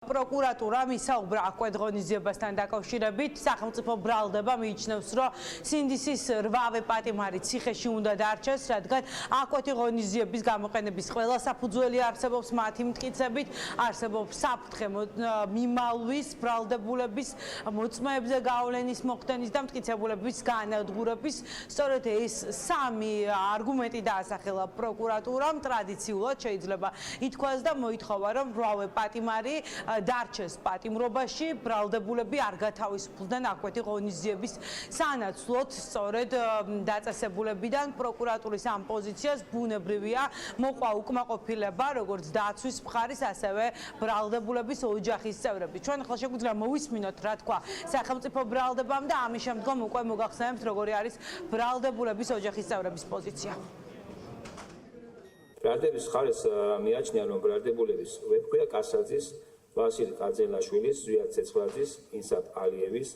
Prokuratura მისაუბრა აქვე ღონისძიებასთან დაკავშირებით სახელმწიფო ბრალდება მიიჩნევს, რომ სინდისის 8-ვე პატიმარი ციხეში უნდა დარჩეს, რადგან აქვეთი ღონისძიების გამოყენების ყველა საფუძველი არსებობს მათი მტკიცებით, არსებობს საფრთხე მიმალვის, ბრალდებულების, მოწმეებზე გავლენის მოხდენის და მტკიცებულების განადგურების. სწორედ ეს სამი არგუმენტი დაასახელა პროკურატურამ. ტრადიციულად შეიძლება ითქვას და მოითხოვა, რომ 8-ვე პატიმარი დარჩეს პატიმრობაში, ბრალდებულები არ გათავისუფლდნენ აქვეთი ღონისძიების სანაცვლოდ. სწორედ დაწესებულებიდან პროკურატურის ამ პოზიციას ბუნებრივია მოყვა უკმაყოფილება, როგორც დაცვის მხარის, ასევე ბრალდებულების ოჯახის წევრები. ჩვენ ახლა შეგვიძლია მოვისმინოთ, რა თქვა სახელმწიფო ბრალდებამ და ამის შემდგომ უკვე მოგახსენებთ, როგორი არის ბრალდებულების ოჯახის წევრების პოზიცია. ბრალდების მხარეს მიაჩნია, რომ ბრალდებულების ვეფხვია კასაძის, ვასილი ყარძელაშვილის, ზვიად ცეცხლაძის, ინსაფ ალიევის,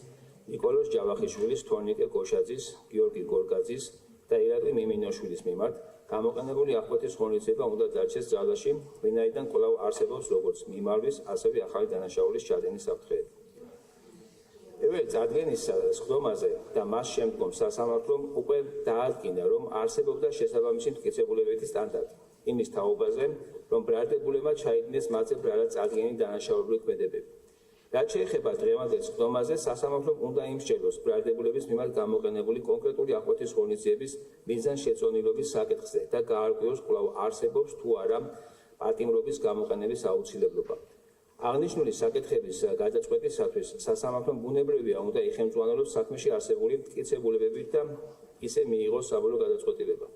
ნიკოლოზ ჯავახიშვილის, თორნიკე გოშაძის, გიორგი გორგაძის და ირაკლი მიმინოშვილის მიმართ გამოყენებული აქვეთის ღონისძიება უნდა დარჩეს ძალაში, ვინაიდან კვლავ არსებობს როგორც მიმარვის, ასევე ახალი დანაშაულის ჩადენის საფრთხეები. პირველი წარდგენის სხდომაზე და მას შემდგომ სასამართლომ უკვე დაადგინა, რომ არსებობდა შესაბამისი მტკიცებულებითი სტანდარტი იმის თაობაზე, რომ ბრალდებულებმა ჩაიდინეს მათზე ბრალად წარდგენილი დანაშაულებული ქმედებები. რაც შეეხება დღევანდელ სხდომაზე, სასამართლომ უნდა იმსჯელოს ბრალდებულების მიმართ გამოყენებული კონკრეტული აქვეთის ღონისძიების მიზანშეწონილობის საკითხზე და გაარკვიოს კვლავ არსებობს თუ არა პატიმრობის გამოყენების აუცილებლობა. აღნიშნული საკითხების გადაწყვეტისათვის სასამართლომ ბუნებრივია უნდა იხელმძღვანელოს საქმეში არსებული მტკიცებულებებით და ისე მიიღოს საბოლოო გადაწყვეტილება.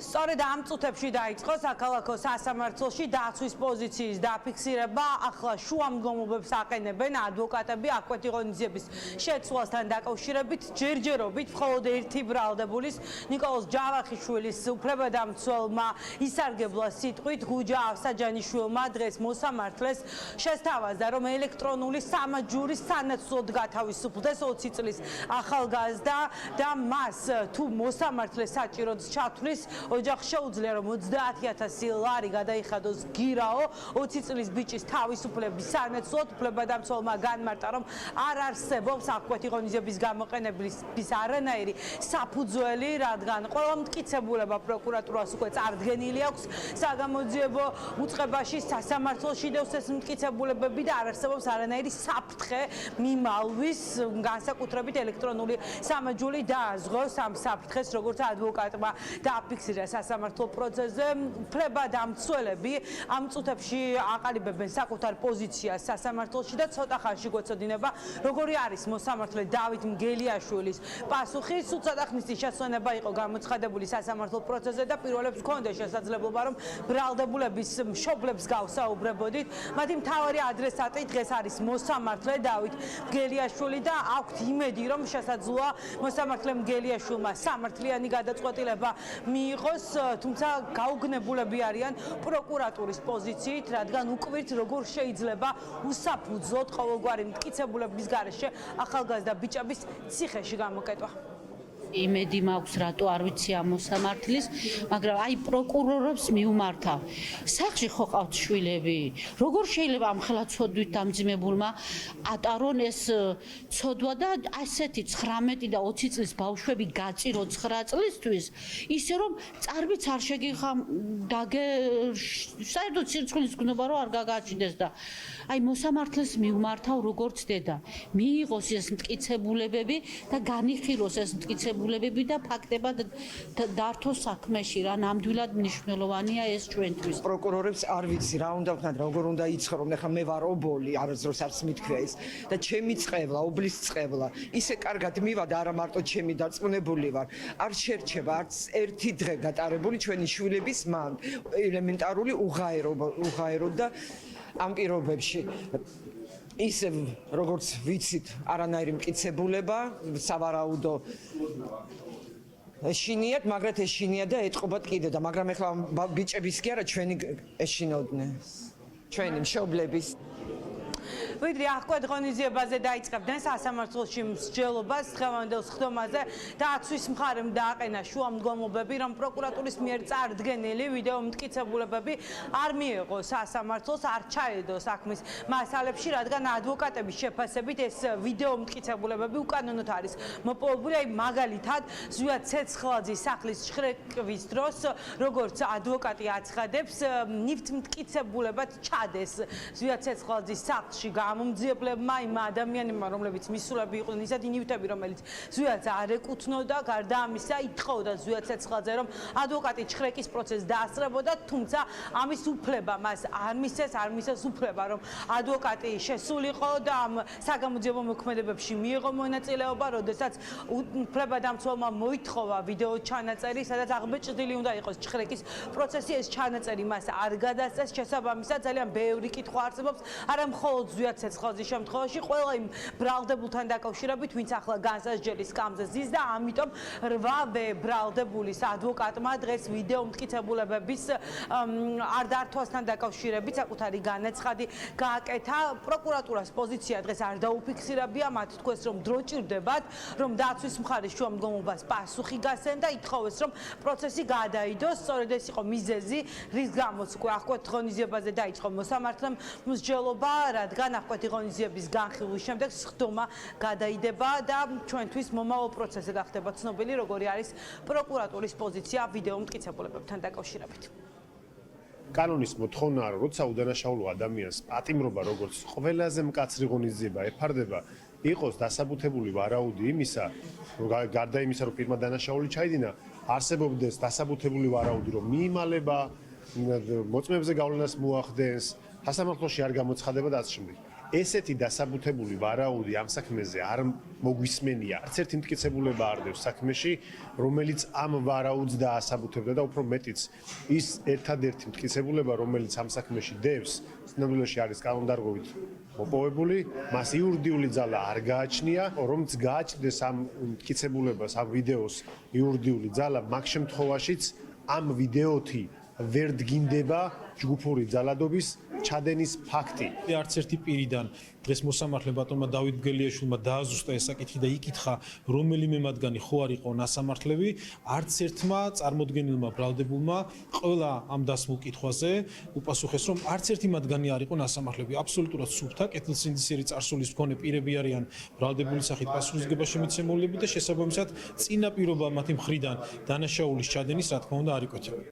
სწორედ ამ წუთებში დაიწყო საქალაქო სასამართლოში დაცვის პოზიციის დაფიქსირება. ახლა შუამდგომობებს აყენებენ ადვოკატები აქვეთი ღონისძიების შეცვლასთან დაკავშირებით. ჯერჯერობით მხოლოდ ერთი ბრალდებულის, ნიკოლოზ ჯავახიშვილის უფლებადამცველმა ისარგებლა სიტყვით გუჯა ავსაჯანიშვილმა დღეს მოსამართლეს შესთავაზა, რომ ელექტრონული სამაჯურის სანაცვლოდ გათავისუფლდეს 20 წლის ახალგაზრდა და მას თუ მოსამართლეს საჭიროდ ჩათვლის ოჯახს შეუძლია, რომ 30,000 ლარი გადაიხადოს გირაო 20 წლის ბიჭის თავისუფლების სანაცვლოდ. უფლებადამცველმა განმარტა, რომ არ არსებობს აქვეთი ღონისძიების გამოყენების არანაირი საფუძველი, რადგან ყველა მტკიცებულება პროკურატურას უკვე წარდგენილი აქვს საგამოძიებო უწყებაში, სასამართლოში დევს ეს მტკიცებულებები და არ არსებობს არანაირი საფრთხე მიმალვის, განსაკუთრებით ელექტრონული სამაჯული დააზღვევს ამ საფრთხეს, როგორც ადვოკატმა დააფიქსირა სასამართლო პროცესზე. უფლებადამცველები ამ წუთებში აყალიბებენ საკუთარ პოზიციას სასამართლოში და ცოტა ხანში გვეცოდინება, როგორი არის მოსამართლე დავით მგელიაშვილის პასუხი. სულ ცოტა ხნის წინ შესვენება იყო გამოცხადებული სასამართლო პროცესზე და პირველებს ჰქონდეს შესაძლებლობა, რომ ბრალდებულების მშობლებს გავსაუბრებოდით. მათი მთავარი ადრესატი დღეს არის მოსამართლე დავით მგელიაშვილი და აქვთ იმედი, რომ შესაძლოა მოსამართლე მგელიაშვილმა სამართლიანი გადაწყვეტილება მიიღოს, თუმცა გაუგნებულები არიან პროკურატურის პოზიციით, რადგან უკვირთ როგორ შეიძლება უსაფუძვლოდ ყოველგვარი მტკიცებულების გარეშე ახალგაზრდა ბიჭების ციხეში გამოკეტვა. იმედი მაქვს, რატო არ ვიცი ამ მოსამართლის, მაგრამ აი პროკურორებს მიუმართავ. სახლში ხო ყავთ შვილები? როგორ შეიძლება ამ ხელა ცოდვით დამძიმებულმა ატარონ ეს ცოდვა და ასეთი 19 და 20 წლის ბავშვები გაწირო 9 წლისთვის, ისე რომ წარბიც არ შეგიხამ საერთოდ სირცხვილის გნობა რომ არ გაგაჩნდეს და აი მოსამართლეს მიუმართავ როგორც დედა. მიიღოს ეს მტკიცებულებები და განიხილოს ეს მტკიცებულებები და ფაქტებად დართოს საქმეში, რა ნამდვილად მნიშვნელოვანია ეს ჩვენთვის. პროკურორებს არ ვიცი რა უნდა ვქნათ, როგორ უნდა იცხრონ, ახლა მე ვარ ობოლი, არასდროს არც მithქვია ის და ჩემი წყევლა, ობლის წყევლა, ისე კარგად მივადა, არა მარტო ჩემი დარწმუნებული ვარ, არ შერჩება არც ერთი დღე გატარებული ჩვენი შვილების მან ელემენტარული უღაერო და ამ პირობებში ისე როგორც ვიცით, არანაირი მტკიცებულება, სავარაუდო ეშინიათ, მაგრამ ეშინია და ეტყობათ კიდე და მაგრამ ეხლა ბიჭების კი არა ჩვენი ეშინოდნენ. ჩვენი მშობლების ვიდრე აღკვეთ ღონისძიებაზე დაიწყებდნენ სასამართლოში მსჯელობას დღევანდელ სხდომაზე დაცვის მხარემ დააყენა შუამდგომლობები, რომ პროკურატურის მიერ წარდგენილი ვიდეო მტკიცებულებები არ მიეღო სასამართლოს, არ ჩაედო საქმის მასალებში, რადგან ადვოკატების შეფასებით ეს ვიდეო მტკიცებულებები უკანონოდ არის მოპოვებული. აი მაგალითად, ზვიად ცეცხლაძის სახლის შხრეკვის დროს, როგორც ადვოკატი აცხადებს, ნივთ მტკიცებულებად ჩადეს ზვიად ცეცხლაძის სახლში გამომძიებლებმა იმ ადამიანებმა, რომლებიც მისულები იყვნენ, ისეთი ნივთები, რომელიც ზვიადს არ ეკუთვნოდა. გარდა ამისა, ითხოვდა ზვიად ცეცხლაძე, რომ ადვოკატი შხრეკის პროცესს დაასწრებოდა, თუმცა ამის უფლება მას არ მისცეს უფლება, რომ ადვოკატი შესულიყო და ამ საგამოძიებო მოქმედებებში მიიღო მონაწილეობა, როდესაც უფლებადამცველმა მოითხოვა ვიდეო ჩანაწერი, სადაც აღბეჭდილი უნდა იყოს შხრეკის პროცესი, ეს ჩანაწერი მას არ გადასცეს. შესაბამისად, ძალიან ბევრი კითხვა არსებობს, არა მხოლოდ ზვიად ცეცხლაძის შემთხვევაში, ყველა იმ ბრალდებულთან დაკავშირებით, ვინც ახლა განსაზღვრების სკამზე ზის და ამიტომ 8 ბრალდებულის ადვოკატმა დღეს ვიდეო მტკიცებულებების არ დართვასთან დაკავშირებით საკუთარი განაცხადი გააკეთა. პროკურატურას პოზიცია დღეს არ დაუფიქსირებია, მათ თქვეს, რომ დრო ჭირდებათ, რომ დაცვის მხარის შუამდგომლობას პასუხი გასცენ და ითხოვეს, რომ პროცესი გადაიდოს. სწორედ ეს იყო მიზეზი, რის გამოც უკვე აღკვეთ ღონისძიებაზე დაიწყო მოსამართლემ მსჯელობა, რადგან აღკვეთი ღონისძიების განხილვის შემდეგ სხდომა გადაიდება და ჩვენთვის მომავალ პროცესზე გახდება ცნობილი, როგორი არის პროკურატურის პოზიცია ვიდეო მტკიცებულებებთან დაკავშირებით. კანონის მოთხოვნაა, რომ როცა უდანაშაულო ადამიანს პატიმრობა, როგორც ყველაზე მკაცრი ღონისძიება ეფარდება, იყოს დასაბუთებული ვარაუდი იმისა, რომ გარდა იმისა, რომ პირმა დანაშაული ჩაიდინა, არსებობდეს დასაბუთებული ვარაუდი, რომ მიიმალება, მოწმეებზე გავლენას მოახდენს, სასამართლოში არ გამოცხადება და ასე შემდეგ. ესეთი დასაბუთებული ვარაუდი ამ საქმეზე არ მოგვისმენია. არც ერთი მტკიცებულება არ დევს საქმეში, რომელიც ამ ვარაუდს დაასაბუთებდა და უფრო მეტიც ის ერთადერთი მტკიცებულება, რომელიც ამ საქმეში დევს, ცნობილებში არის კანონდარღვევით მოპოვებული, მას იურიდიული ძალა არ გააჩნია, რომც გააჩნდეს ამ მტკიცებულებას, ამ ვიდეოს იურიდიული ძალა, მაგ შემთხვევაშიც ამ ვიდეოთი ვერ დგინდება ჯგუფური ძალადობის ჩადენის ფაქტი. არც ერთი პირიდან დღეს მოსამართლე ბატონმა დავით გელიაშვილმა დააზუსტა ეს საკითხი და იკითხა, რომელიმე მათგანი ხო არ იყო ნასამართლები, არც ერთმა წარმოდგენილმა ბრალდებულმა ყველა ამ დასმულ კითხვაზე უპასუხეს, რომ არც ერთი მათგანი არ იყო ნასამართლები. აბსოლუტურად სუფთა, კეთილსინდისიერი წარსულის მქონე პირები არიან ბრალდებული სახით პასუხისგებაში მიცემულები და შესაბამისად წინა პირობა მათი მხრიდან დანაშაულის ჩადენის, რა თქმა უნდა, არ იკვეთება.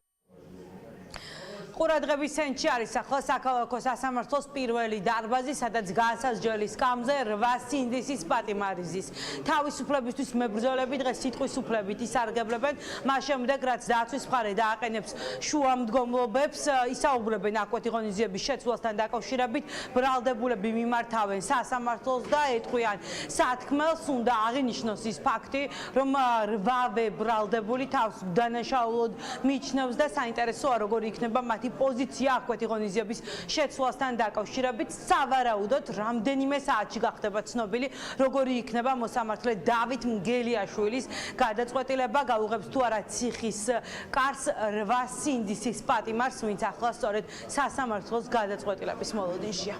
ყურადღების ცენტრში არის ახლა საქალაქო სასამართლოს პირველი დარბაზი, სადაც განსაზღვრელი სკამზე 8 სინდისის პატიმარიზის. თავისუფლებისთვის მებრძოლები დღეს სიტყვის უფლებით ისარგებლებენ, მას შემდეგ რაც დაცვის მხარე დააყენებს შუამდგომლობებს, ისაუბრებენ აღკვეთი ღონისძიების შეცვლასთან დაკავშირებით, ბრალდებულები მიმართავენ სასამართლოს და ეტყვიან სათქმელს, უნდა აღინიშნოს ის ფაქტი, რომ 8 ბრალდებული თავს დანაშაულოდ მიიჩნევს და საინტერესოა, როგორი იქნება მათი პოზიცია აღკვეთი ღონისძიების შეცვლასთან დაკავშირებით. სავარაუდოდ რამდენიმე საათში გახდება ცნობილი, როგორი იქნება მოსამართლე დავით მგელიაშვილის გადაწყვეტილება, გაუღებს თუ არა ციხის კარს 8 სინდისის პატიმარს, ვინც ახლა სწორედ სასამართლოს გადაწყვეტილების მოლოდინშია.